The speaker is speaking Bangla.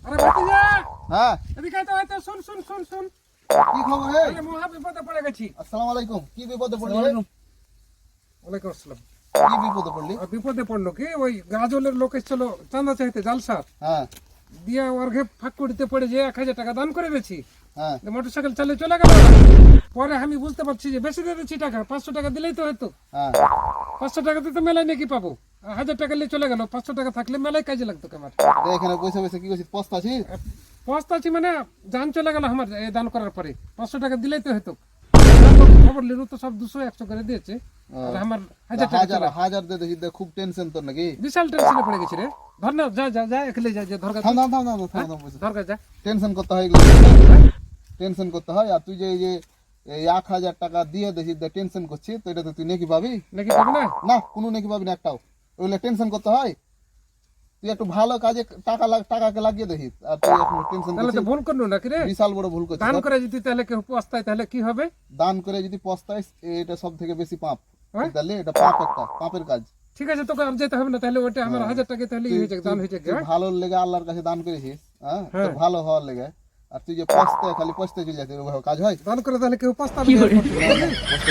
আরে ভাতিজা, হ্যাঁ, এদিকে আয় তো, আয় তো, শোন শোন শোন শোন। কি খবর হে? আরে মহা বিপদে পড়ে গেছি। আসসালামু আলাইকুম। কি বিপদে পড়লি হে? ওয়ালাইকুম আসসালাম। কি বিপদে পড়লি? আর বিপদে পড়লো কি, ওই গাজলের লোক এসেছিল চাঁদা চাইতে জালসা হ্যাঁ, দিয়া অর্ঘে ফাঁক করিতে পড়ে যে 1000 টাকা দান করে দিয়েছি। হ্যাঁ, মোটরসাইকেল চালিয়ে চলে গেল। পরে আমি বুঝতে পারছি যে বেশি দিয়ে দিচ্ছি টাকা, 500 টাকা দিলেই তো হয়তো। হ্যাঁ। 500 টাকাতে তো মেলায় নাকি পাবো, 1000 টাকা নিয়ে চলে গেল। 500 টাকা থাকলে মেলায় কাজে লাগতো আমার। এখানে বসে বসে কি করছিস? পস্তাছিস? পস্তাচ্ছি মানে জান চলে গেল আমার এই দান করার পরে। 500 টাকা দিলেই তো হতো। খবর নিল তো সব 200-100 করে দিয়েছে, আর আমার 1000 টাকা হাজার হাজার দিয়ে দেখিস, খুব টেনশন তোর নাকি? বিশাল টেনশনে পড়ে গেছি রে। ধর না, যা যা যা, একলে যা, যে ধরকা থাম থাম থাম থাম থাম থাম বসে। ধরকা যা। টেনশন করতে হয় এগুলো, টেনশন করতে হয়। আর তুই যে এই যে এই 1000 টাকা দিয়ে দেখিস টেনশন করছিস, তো এটা তো তুই নাকি পাবি নাকি পাবো না? না? কোনো নাকি পাবি না একটাও। ওইগুলো টেনশন করতে হয়। তুই একটু ভালো কাজে টাকাকে লাগিয়ে দেখিস, আর তুই এখন টেনশন তাহলে তো করছিস। ভুল করলো নাকি রে? বিশাল বড় ভুল করছিস। দান করে যদি তাহলে কেউ পস্তায় তাহলে কি হবে? দান করে যদি পস্তাইস, এটা সব থেকে বেশি পাপ। হ্যাঁ? তাহলে এটা পাপ, একটা পাপের কাজ। ঠিক আছে, তোকে আর যেতে হবে না তাহলে। ওটা আমার 1000 টাকা তাহলে হয়ে যাক, দান হয়ে যাক। তুই ভালো লেগে আল্লাহর কাছে দান করেছিস, হ্যাঁ, হ্যাঁ। তোর ভালো হওয়ার লেগে। আর তুই যে পস্তে খালি পস্তে চলে যাচ্ছিস, ওভাবে কাজ হয়? দান করে তাহলে কেউ পস্তাবে না। পস্তে